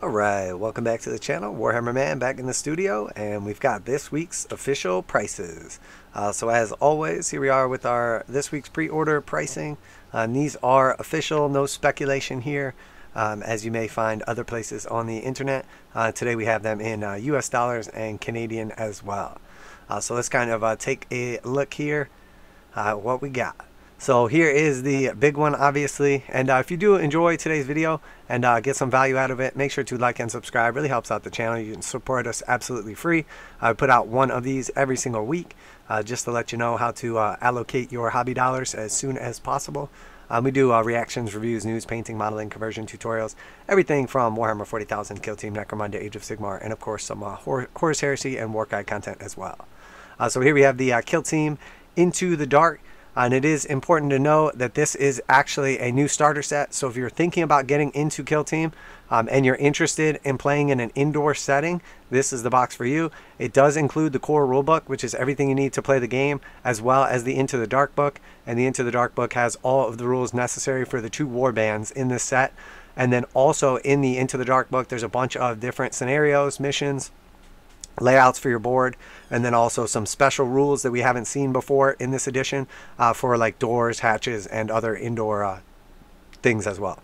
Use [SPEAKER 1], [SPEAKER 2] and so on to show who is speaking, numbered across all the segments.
[SPEAKER 1] Alright, welcome back to the channel. Warhammer Man back in the studio, and we've got this week's official prices. So as always, here we are with our this week's pre-order pricing. These are official, no speculation here, as you may find other places on the internet. Today we have them in US dollars and Canadian as well. So let's kind of take a look here what we got. So here is the big one, obviously, and if you do enjoy today's video and get some value out of it, make sure to like and subscribe. Really helps out the channel. You can support us absolutely free. I put out one of these every single week just to let you know how to allocate your hobby dollars as soon as possible. We do reactions, reviews, news, painting, modeling, conversion tutorials, everything from Warhammer 40,000, Kill Team, Necromunda, Age of Sigmar, and of course some Horus Heresy and War Guide content as well. So here we have the Kill Team Into the Dark. And it is important to know that this is actually a new starter set. So if you're thinking about getting into Kill Team and you're interested in playing in an indoor setting, this is the box for you. It does include the core rulebook, which is everything you need to play the game, as well as the Into the Dark book. And the Into the Dark book has all of the rules necessary for the 2 war bands in this set. And then also in the Into the Dark book, there's a bunch of different scenarios, missions, layouts for your board, and then also some special rules that we haven't seen before in this edition for like doors, hatches, and other indoor things as well.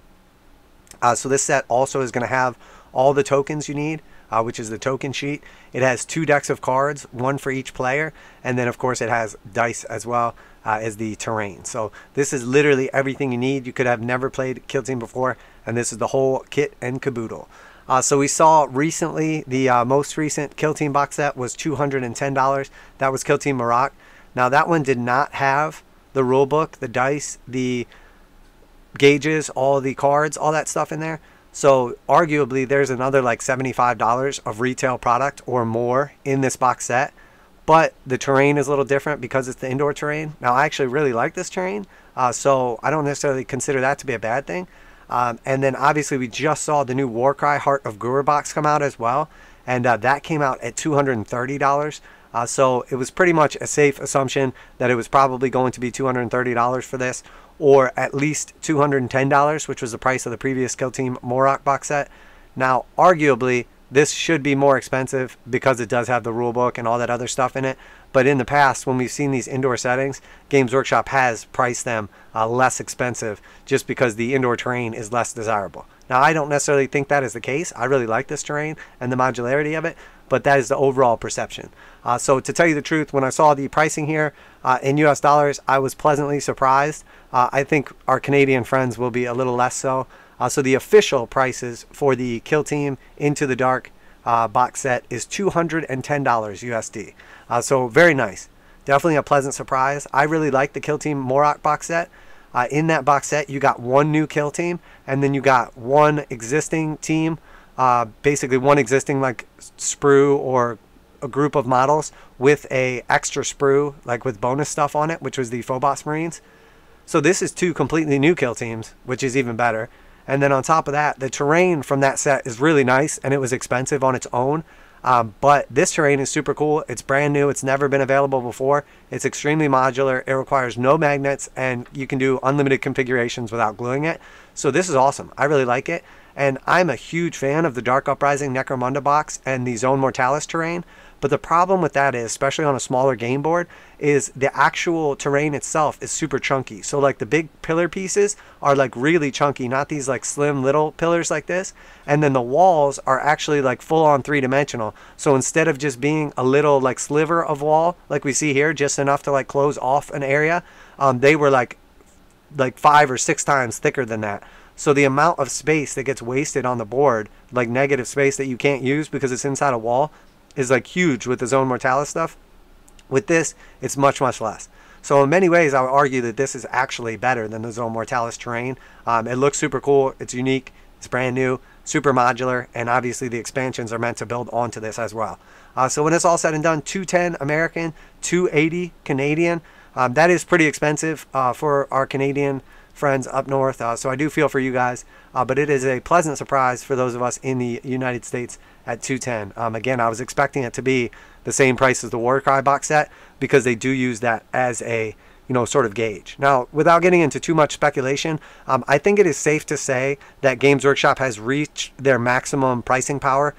[SPEAKER 1] So this set also is going to have all the tokens you need, which is the token sheet. It has 2 decks of cards, 1 for each player, and then of course it has dice as well as the terrain. So this is literally everything you need. You could have never played Kill Team before, and this is the whole kit and caboodle. So we saw recently the most recent Kill Team box set was $210. That was Kill Team Morocc. Now that one did not have the rule book, the dice, the gauges, all the cards, all that stuff in there. So arguably there's another like $75 of retail product or more in this box set. But the terrain is a little different because it's the indoor terrain. Now I actually really like this terrain, so I don't necessarily consider that to be a bad thing. And then obviously we just saw the new Warcry Heart of Guru box come out as well, and that came out at $230. So it was pretty much a safe assumption that it was probably going to be $230 for this, or at least $210, which was the price of the previous Kill Team Moroc box set. Now arguably this should be more expensive because it does have the rulebook and all that other stuff in it. But in the past, when we've seen these indoor settings, Games Workshop has priced them less expensive just because the indoor terrain is less desirable. Now, I don't necessarily think that is the case. I really like this terrain and the modularity of it, but that is the overall perception. So to tell you the truth, when I saw the pricing here in US dollars, I was pleasantly surprised. I think our Canadian friends will be a little less so. So the official prices for the Kill Team Into the Dark box set is $210 USD. So very nice. Definitely a pleasant surprise. I really like the Kill Team Morocc box set. In that box set, you got 1 new Kill Team, and then you got 1 existing team, basically 1 existing like sprue or a group of models with a extra sprue, like with bonus stuff on it, which was the Phobos Marines. So this is 2 completely new Kill Teams, which is even better. And then on top of that, the terrain from that set is really nice, and it was expensive on its own. But this terrain is super cool. It's brand new. It's never been available before. It's extremely modular. It requires no magnets, and you can do unlimited configurations without gluing it. So this is awesome. I really like it. And I'm a huge fan of the Dark Uprising Necromunda box and the Zone Mortalis terrain. But the problem with that is, especially on a smaller game board, is the actual terrain itself is super chunky. So like the big pillar pieces are like really chunky, not these like slim little pillars like this. And then the walls are actually like full on 3-dimensional. So instead of just being a little like sliver of wall, like we see here, just enough to like close off an area, they were like 5 or 6 times thicker than that. So the amount of space that gets wasted on the board, like negative space that you can't use because it's inside a wall, is like huge with the Zone Mortalis stuff. With this, it's much, much less. So in many ways, I would argue that this is actually better than the Zone Mortalis terrain. It looks super cool. It's unique. It's brand new, super modular, and obviously the expansions are meant to build onto this as well. So when it's all said and done, $210 American, $280 Canadian. That is pretty expensive for our Canadian friends up north, so I do feel for you guys, but it is a pleasant surprise for those of us in the United States at $210. Again, I was expecting it to be the same price as the Warcry box set because they do use that as a sort of gauge. Now, without getting into too much speculation, I think it is safe to say that Games Workshop has reached their maximum pricing power.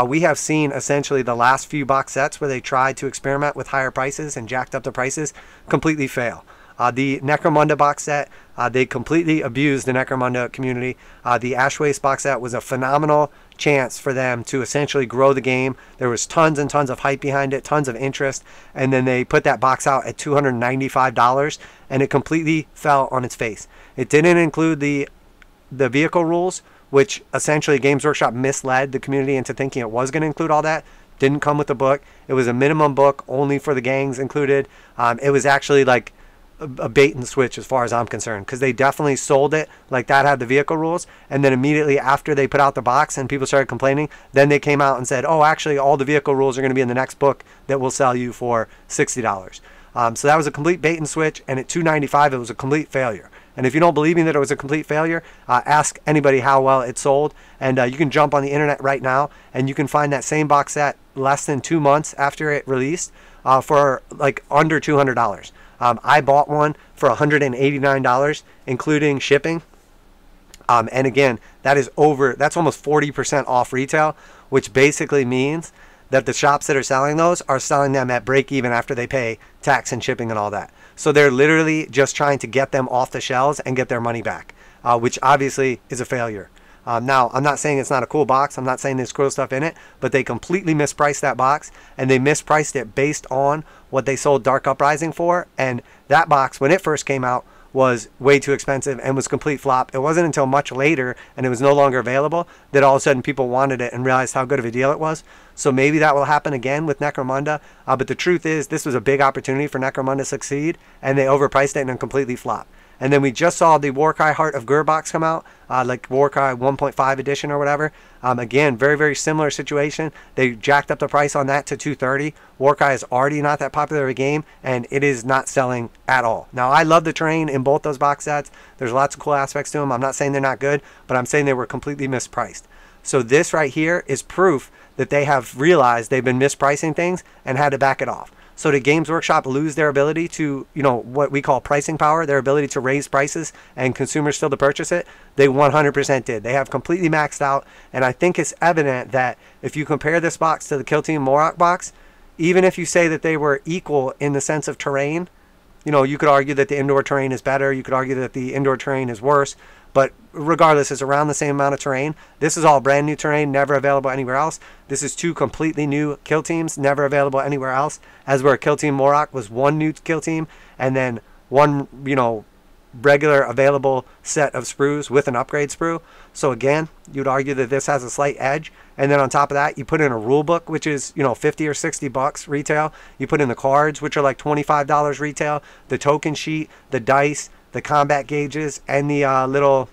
[SPEAKER 1] We have seen essentially the last few box sets where they tried to experiment with higher prices and jacked up the prices completely fail. The Necromunda box set, they completely abused the Necromunda community. The Ash Waste box set was a phenomenal chance for them to essentially grow the game. There was tons and tons of hype behind it, tons of interest, and then they put that box out at $295, and it completely fell on its face. It didn't include the vehicle rules, which essentially Games Workshop misled the community into thinking it was going to include all that. Didn't come with the book. It was a minimum book only for the gangs included. It was actually like a bait and switch as far as I'm concerned, because they definitely sold it like that had the vehicle rules, and then immediately after they put out the box and people started complaining, then they came out and said, oh, actually all the vehicle rules are going to be in the next book that we'll sell you for $60. So that was a complete bait and switch, and at $295 it was a complete failure. And if you don't believe me that it was a complete failure, ask anybody how well it sold, and you can jump on the internet right now and you can find that same box set less than 2 months after it released for like under $200. I bought one for $189, including shipping. And again, that's almost 40% off retail, which basically means that the shops that are selling those are selling them at break even after they pay tax and shipping and all that. So they're literally just trying to get them off the shelves and get their money back, which obviously is a failure. Now, I'm not saying it's not a cool box. I'm not saying there's cool stuff in it, but they completely mispriced that box, and they mispriced it based on what they sold Dark Uprising for. And that box, when it first came out, was way too expensive and was complete flop. It wasn't until much later, and it was no longer available, that all of a sudden people wanted it and realized how good of a deal it was. So maybe that will happen again with Necromunda. But the truth is, this was a big opportunity for Necromunda to succeed, and they overpriced it and completely flopped. And then we just saw the Warcry Heart of Gur box come out, like Warcry 1.5 edition or whatever. Again, very, very similar situation. They jacked up the price on that to $230. Warcry is already not that popular of a game, and it is not selling at all. Now, I love the terrain in both those box sets. There's lots of cool aspects to them. I'm not saying they're not good, but I'm saying they were completely mispriced. So this right here is proof that they have realized they've been mispricing things and had to back it off. So did Games Workshop lose their ability to, what we call pricing power, their ability to raise prices and consumers still to purchase it? They 100% did. They have completely maxed out, and I think it's evident that if you compare this box to the Kill Team Morocc box, even if you say that they were equal in the sense of terrain, you could argue that the indoor terrain is better, you could argue that the indoor terrain is worse, but regardless, it's around the same amount of terrain. This is all brand new terrain, never available anywhere else. This is 2 completely new kill teams, never available anywhere else. As where Kill Team Morocc was 1 new kill team, and then 1, regular available set of sprues with an upgrade sprue. So again, you'd argue that this has a slight edge. And then on top of that, you put in a rule book, which is, 50 or 60 bucks retail. You put in the cards, which are like $25 retail, the token sheet, the dice, the combat gauges, and the little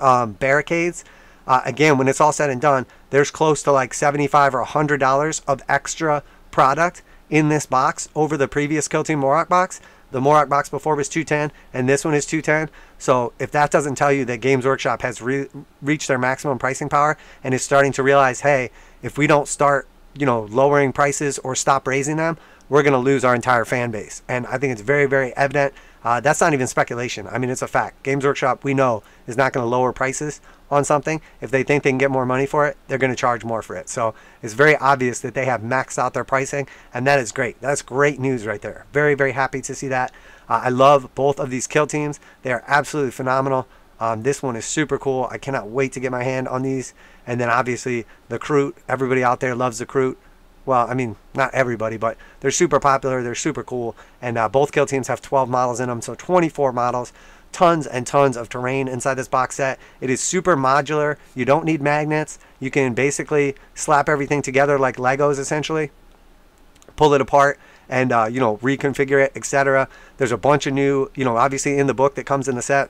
[SPEAKER 1] barricades. Again, when it's all said and done, there's close to like $75 or $100 of extra product in this box over the previous Kill Team Morocc box. The Morocc box before was $210, and this one is $210. So if that doesn't tell you that Games Workshop has reached their maximum pricing power and is starting to realize, hey, if we don't start, lowering prices or stop raising them, we're going to lose our entire fan base. And I think it's very, very evident. That's not even speculation. I mean, it's a fact. Games Workshop, we know, is not going to lower prices on something. If they think they can get more money for it, they're going to charge more for it. So it's very obvious that they have maxed out their pricing, and that is great. That's great news right there. Very, very happy to see that. I love both of these kill teams. They are absolutely phenomenal. This one is super cool. I cannot wait to get my hand on these. And then obviously the Kroot. Everybody out there loves the Kroot. Well, I mean, not everybody, but they're super popular. They're super cool. And both kill teams have 12 models in them, so 24 models. Tons and tons of terrain inside this box set. It is super modular. You don't need magnets. You can basically slap everything together like Legos, essentially. Pull it apart and, reconfigure it, etc. There's a bunch of new, obviously in the book that comes in the set,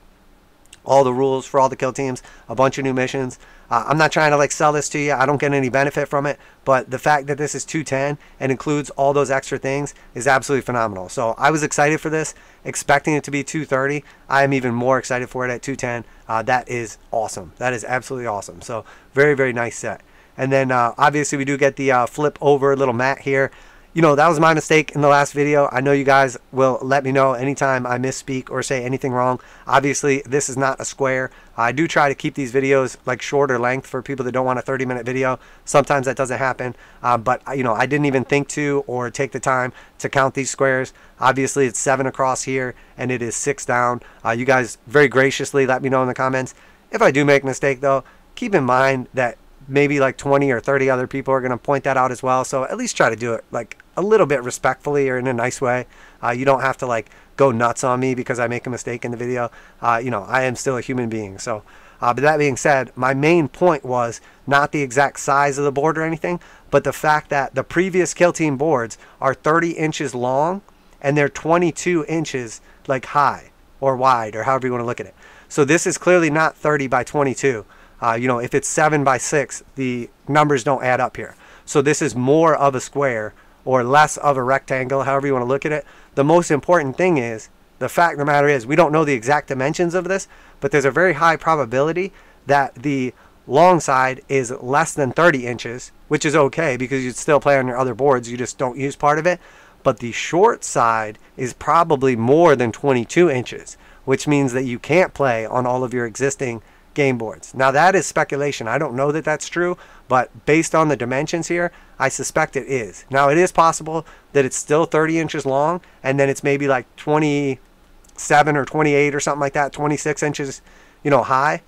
[SPEAKER 1] all the rules for all the kill teams, a bunch of new missions. I'm not trying to sell this to you. I don't get any benefit from it, but the fact that this is $210 and includes all those extra things is absolutely phenomenal. So I was excited for this, expecting it to be $230. I am even more excited for it at $210. That is awesome. That is absolutely awesome. So very, very nice set. And then obviously we do get the flip over little mat here. that was my mistake in the last video. I know you guys will let me know anytime I misspeak or say anything wrong. Obviously, this is not a square. I do try to keep these videos like shorter length for people that don't want a 30-minute video. Sometimes that doesn't happen, but I didn't even think to or take the time to count these squares. Obviously, it's 7 across here and it is 6 down. You guys very graciously let me know in the comments. If I do make a mistake though, keep in mind that maybe like 20 or 30 other people are going to point that out as well. So at least try to do it like a little bit respectfully or in a nice way. You don't have to like go nuts on me because I make a mistake in the video. I am still a human being. So, but that being said, my main point was not the exact size of the board or anything, but the fact that the previous Kill Team boards are 30 inches long and they're 22 inches like high or wide or however you want to look at it. So this is clearly not 30 by 22. If it's 7 by 6, the numbers don't add up here. So this is more of a square or less of a rectangle, however you want to look at it. The most important thing is, the fact of the matter is, we don't know the exact dimensions of this, but there's a very high probability that the long side is less than 30 inches, which is okay because you'd still play on your other boards. You just don't use part of it. But the short side is probably more than 22 inches, which means that you can't play on all of your existing game boards. Now that is speculation. I don't know that that's true, but based on the dimensions here, I suspect it is. Now it is possible that it's still 30 inches long and then it's maybe like 27 or 28 or something like that, 26 inches, high.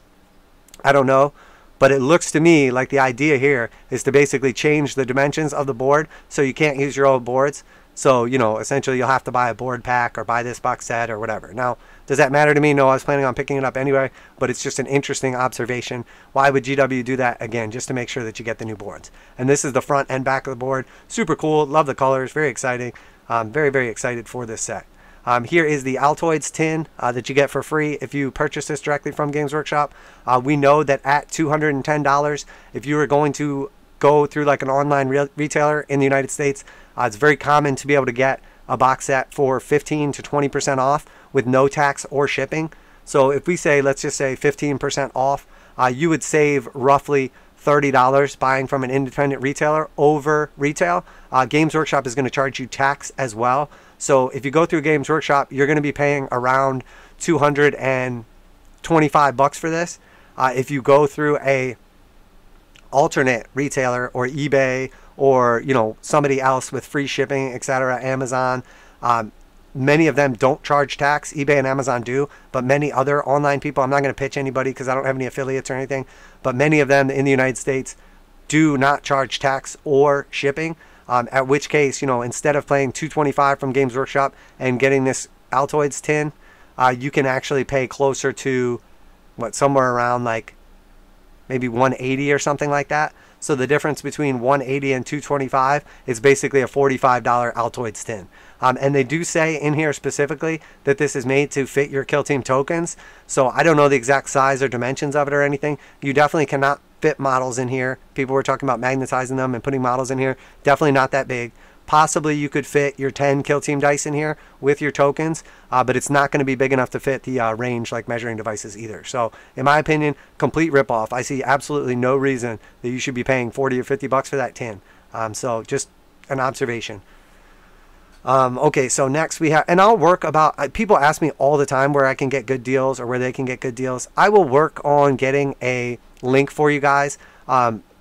[SPEAKER 1] I don't know, but it looks to me like the idea here is to basically change the dimensions of the board so you can't use your old boards. So, essentially you'll have to buy a board pack or buy this box set or whatever. Now, does that matter to me? No, I was planning on picking it up anyway, but it's just an interesting observation. Why would GW do that? Again, just to make sure that you get the new boards. And this is the front and back of the board. Super cool. Love the colors. Very exciting. Very, very excited for this set. Here is the Altoids Tin that you get for free if you purchase this directly from Games Workshop. We know that at $210, if you were going to go through like an online retailer in the United States, it's very common to be able to get a box set for 15 to 20% off with no tax or shipping. So if we say, let's just say 15% off, you would save roughly $30 buying from an independent retailer over retail. Games Workshop is going to charge you tax as well. So if you go through Games Workshop, you're going to be paying around $225 for this. If you go through a alternate retailer or eBay or somebody else with free shipping, etc., Amazon, many of them don't charge tax. eBay and Amazon do, but many other online people, I'm not going to pitch anybody because I don't have any affiliates or anything, but many of them in the United States do not charge tax or shipping, at which case, instead of paying $225 from Games Workshop and getting this Altoids Tin, you can actually pay closer to somewhere around like maybe $180 or something like that. So the difference between $180 and $225 is basically a $45 Altoids Tin. And they do say in here specifically that this is made to fit your Kill Team tokens. So I don't know the exact size or dimensions of it or anything. You definitely cannot fit models in here. People were talking about magnetizing them and putting models in here. Definitely not that big. Possibly you could fit your 10 Kill Team dice in here with your tokens, but it's not going to be big enough to fit the range like measuring devices either. So in my opinion, complete ripoff. I see absolutely no reason that you should be paying 40 or 50 bucks for that tin. So just an observation. Okay, so next we have, and I'll work about, people ask me all the time where I can get good deals or where they can get good deals. I will work on getting a link for you guys.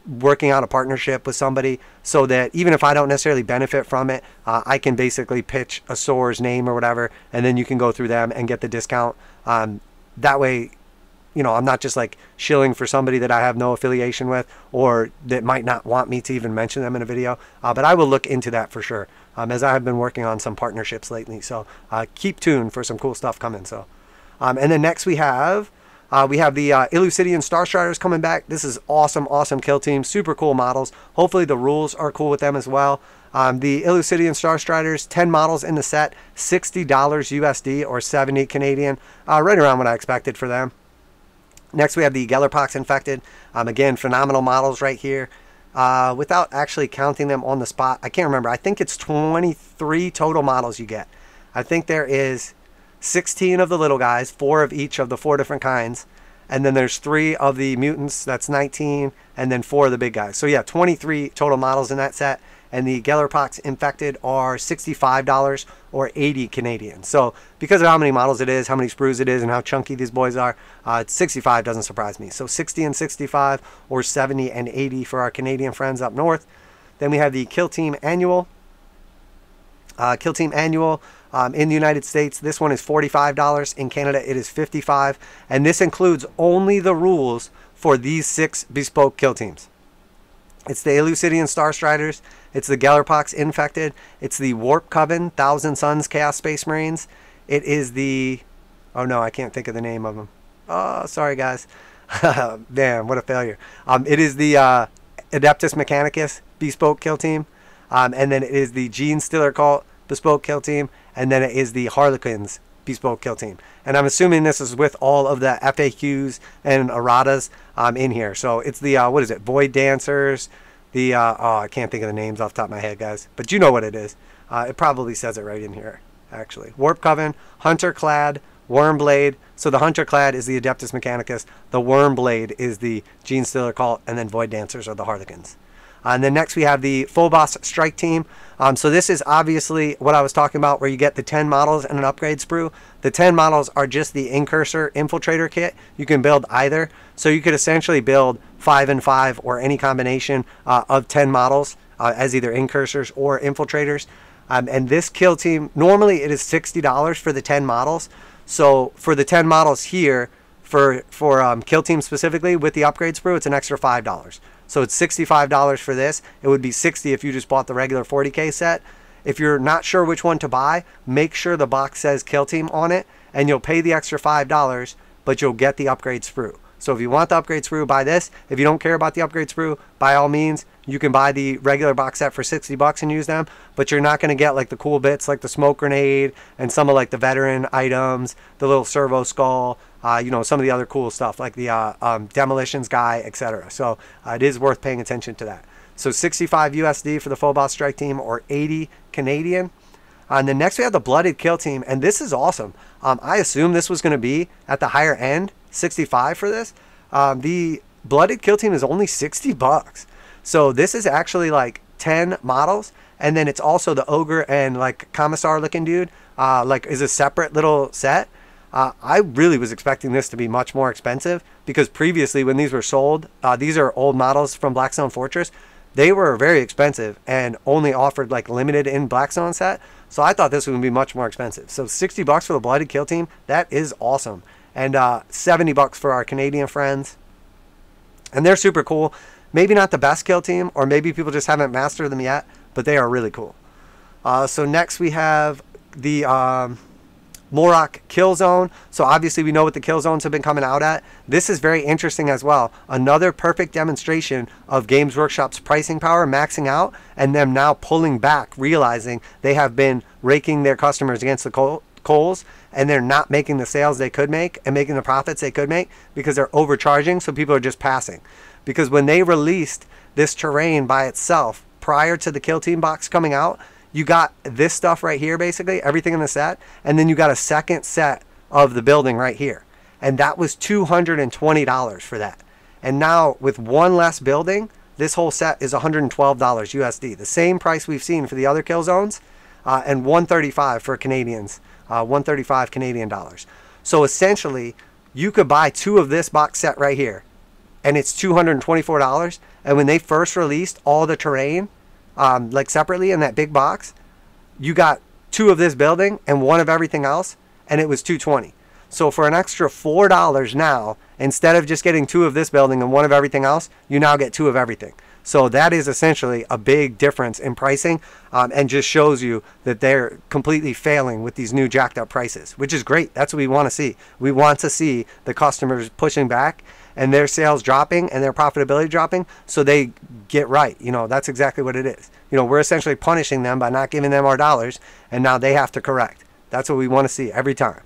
[SPEAKER 1] Working on a partnership with somebody so that even if I don't necessarily benefit from it, I can basically pitch a store's name or whatever, and then you can go through them and get the discount. That way, I'm not just like shilling for somebody that I have no affiliation with or that might not want me to even mention them in a video. But I will look into that for sure, as I have been working on some partnerships lately. So keep tuned for some cool stuff coming. So, and then next we have the Elucidian Starstriders coming back. This is awesome, awesome Kill Team. Super cool models. Hopefully the rules are cool with them as well. The Elucidian Starstriders, 10 models in the set, $60 USD or 70 Canadian. Right around what I expected for them. Next we have the Gellerpox Infected. Again, phenomenal models right here. Without actually counting them on the spot, I can't remember. I think it's 23 total models you get. I think there is 16 of the little guys, 4 of each of the 4 different kinds, and then there's 3 of the mutants, that's 19, and then 4 of the big guys. So yeah, 23 total models in that set, and the Gellerpox Infected are $65 or 80 Canadian. So because of how many models it is, how many sprues it is, and how chunky these boys are, 65 doesn't surprise me. So 60 and 65 or 70 and 80 for our Canadian friends up north. Then we have the Kill Team Annual. Kill Team Annual in the United States, this one is $45. In Canada, it is $55. And this includes only the rules for these 6 bespoke kill teams. It's the Elucidian Starstriders. It's the Gellerpox Infected. It's the Warpcoven, Thousand Suns Chaos Space Marines. It is the... Oh, no, I can't think of the name of them. Oh, sorry, guys. Damn, what a failure. It is the Adeptus Mechanicus bespoke kill team. And then it is the Gene Stealer Cult bespoke kill team. And then it is the Harlequins bespoke kill team. And I'm assuming this is with all of the FAQs and erratas in here. So it's the, what is it, Void Dancers, the, oh, I can't think of the names off the top of my head, guys. But you know what it is. It probably says it right in here, actually. Warpcoven, Hunter Clad, Wormblade. So the Hunter Clad is the Adeptus Mechanicus. The Wormblade is the Gene Stealer Cult. And then Void Dancers are the Harlequins. And then next we have the Phobos Strike Team. So this is obviously what I was talking about, where you get the 10 models and an upgrade sprue. The 10 models are just the Incursor Infiltrator kit. You can build either. So you could essentially build 5 and 5 or any combination of 10 models as either Incursors or Infiltrators. And this kill team, normally it is $60 for the 10 models. So for the 10 models here, for kill team specifically with the upgrade sprue, it's an extra $5. So it's $65 for this. It would be $60 if you just bought the regular 40K set. If you're not sure which one to buy, make sure the box says Kill Team on it, and you'll pay the extra $5, but you'll get the upgrade sprue. So if you want the upgrade sprue, buy this. If you don't care about the upgrade sprue, by all means, you can buy the regular box set for $60 and use them, but you're not going to get like the cool bits like the smoke grenade and some of like the veteran items, the little servo skull, you know, some of the other cool stuff like the demolitions guy, etc. So it is worth paying attention to that. So 65 USD for the Phobos Strike Team or 80 Canadian. And then next we have the Blooded Kill Team, and this is awesome. I assume this was going to be at the higher end, 65 for this. The Blooded Kill Team is only $60. So this is actually like 10 models, and then it's also the Ogre and like Commissar looking dude, like is a separate little set. I really was expecting this to be much more expensive, because previously when these were sold, these are old models from Blackstone Fortress, they were very expensive and only offered like limited in Blackstone set. So I thought this would be much more expensive. So $60 for the Blooded Kill Team, that is awesome. And $70 for our Canadian friends. And they're super cool. Maybe not the best kill team, or maybe people just haven't mastered them yet, but they are really cool. So next we have the Moroc Kill Zone. So obviously we know what the kill zones have been coming out at. This is very interesting as well. Another perfect demonstration of Games Workshop's pricing power maxing out, and them now pulling back, realizing they have been raking their customers against the coals, and they're not making the sales they could make and making the profits they could make because they're overcharging, so people are just passing. Because when they released this terrain by itself prior to the Kill Team box coming out, you got this stuff right here, basically everything in the set, and then you got a second set of the building right here, and that was $220 for that. And now with one less building, this whole set is $112 USD, the same price we've seen for the other kill zones, and $135 for Canadians, $135 Canadian dollars. So essentially you could buy 2 of this box set right here, and it's $224. And when they first released all the terrain, like separately in that big box, you got 2 of this building and 1 of everything else, and it was $220. So for an extra $4 now, instead of just getting 2 of this building and 1 of everything else, you now get 2 of everything. So that is essentially a big difference in pricing, and just shows you that they're completely failing with these new jacked up prices, which is great. That's what we want to see. We want to see the customers pushing back and their sales dropping and their profitability dropping, so they get right. You know, that's exactly what it is. You know, we're essentially punishing them by not giving them our dollars, and now they have to correct. That's what we want to see every time.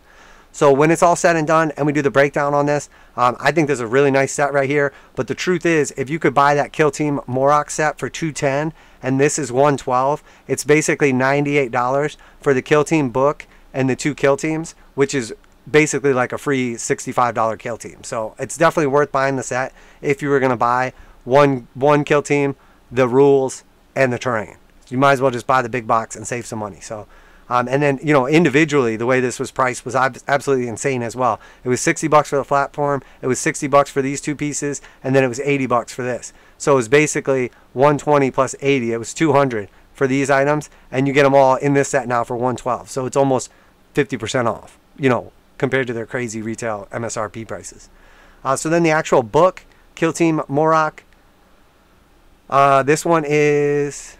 [SPEAKER 1] So when it's all said and done and we do the breakdown on this, I think there's a really nice set right here. But the truth is, if you could buy that Kill Team Morocc set for $210 and this is $112, it's basically $98 for the Kill Team book and the 2 kill teams, which is basically like a free $65 kill team. So it's definitely worth buying the set if you were going to buy one kill team, the rules, and the terrain. you might as well just buy the big box and save some money. So and then, you know, individually, the way this was priced was absolutely insane as well. It was $60 for the platform, it was $60 for these two pieces, and then it was $80 for this. So it was basically 120 plus 80. It was 200 for these items, and you get them all in this set now for 112. So it's almost 50% off, you know, compared to their crazy retail MSRP prices. So then the actual book, Kill Team Morocc. This one is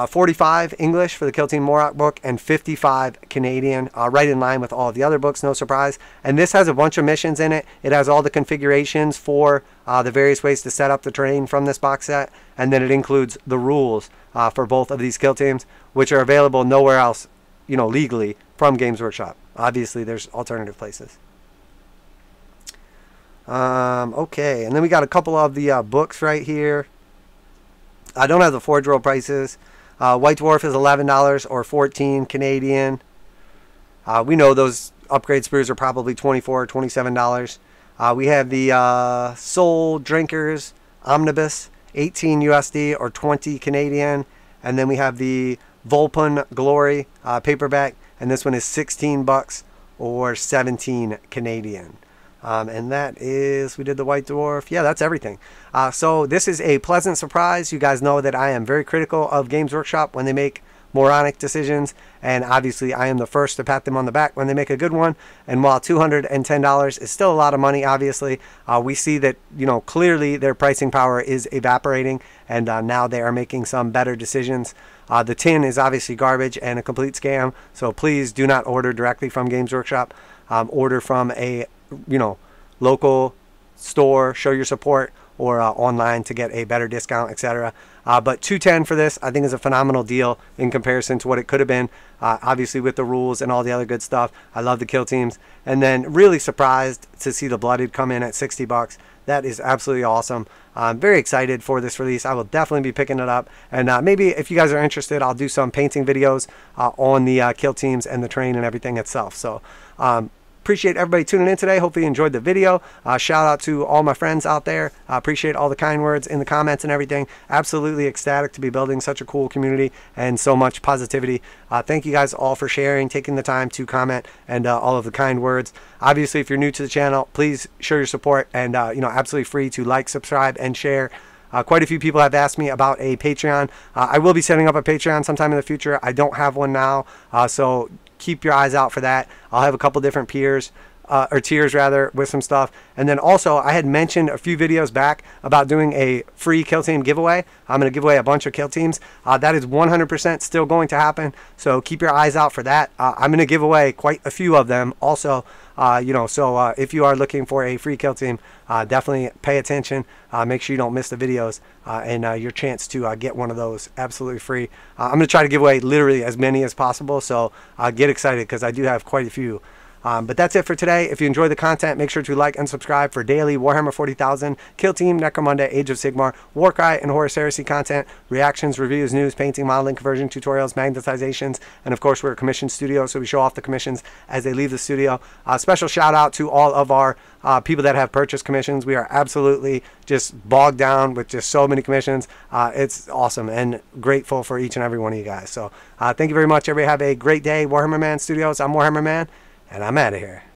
[SPEAKER 1] 45 English for the Kill Team Morocc book and 55 Canadian, right in line with all of the other books, no surprise. And this has a bunch of missions in it. It has all the configurations for the various ways to set up the terrain from this box set, and then it includes the rules for both of these kill teams, which are available nowhere else, you know, legally from Games Workshop. Obviously, there's alternative places. Okay, and then we got a couple of the books right here. I don't have the Forge World prices. White Dwarf is $11 or 14 Canadian. We know those upgrade sprues are probably $24 or $27. We have the Soul Drinkers Omnibus, 18 USD or 20 Canadian. And then we have the Volpun Glory paperback, and this one is $16 or 17 Canadian. And that is, we did the White Dwarf. Yeah, that's everything. So this is a pleasant surprise. You guys know that I am very critical of Games Workshop when they make moronic decisions, and obviously I am the first to pat them on the back when they make a good one. And while $210 is still a lot of money, obviously, we see that, you know, clearly their pricing power is evaporating, and now they are making some better decisions. The tin is obviously garbage and a complete scam, so please do not order directly from Games Workshop. Order from a, you know, local store, show your support, or online to get a better discount, etc. But $210 for this, I think, is a phenomenal deal in comparison to what it could have been. Obviously, with the rules and all the other good stuff. I love the kill teams, and then really surprised to see the Blooded come in at $60. That is absolutely awesome. I'm very excited for this release. I will definitely be picking it up, and maybe if you guys are interested, I'll do some painting videos on the kill teams and the terrain and everything itself. So appreciate everybody tuning in today. Hopefully you enjoyed the video. Shout out to all my friends out there. Appreciate all the kind words in the comments and everything. Absolutely ecstatic to be building such a cool community and so much positivity. Thank you guys all for sharing, taking the time to comment, and all of the kind words. Obviously, if you're new to the channel, please show your support, and you know, absolutely free to like, subscribe, and share. Quite a few people have asked me about a Patreon. I will be setting up a Patreon sometime in the future. I don't have one now, so keep your eyes out for that. I'll have a couple different tiers rather, with some stuff. And then also, I had mentioned a few videos back about doing a free kill team giveaway. I'm going to give away a bunch of kill teams. That is 100% still going to happen, so keep your eyes out for that. I'm going to give away quite a few of them also. You know, so if you are looking for a free kill team, definitely pay attention. Make sure you don't miss the videos and your chance to get one of those absolutely free. I'm going to try to give away literally as many as possible, so get excited because I do have quite a few. But that's it for today. If you enjoy the content, make sure to like and subscribe for daily Warhammer 40,000, Kill Team, Necromunda, Age of Sigmar, Warcry, and Horus Heresy content, reactions, reviews, news, painting, modeling, conversion, tutorials, magnetizations, and of course we're a commissioned studio, so we show off the commissions as they leave the studio. Special shout out to all of our people that have purchased commissions. We are absolutely just bogged down with just so many commissions. It's awesome, and grateful for each and every one of you guys. So thank you very much, everybody. Have a great day. Warhammer Man Studios, I'm Warhammer Man, and I'm out of here.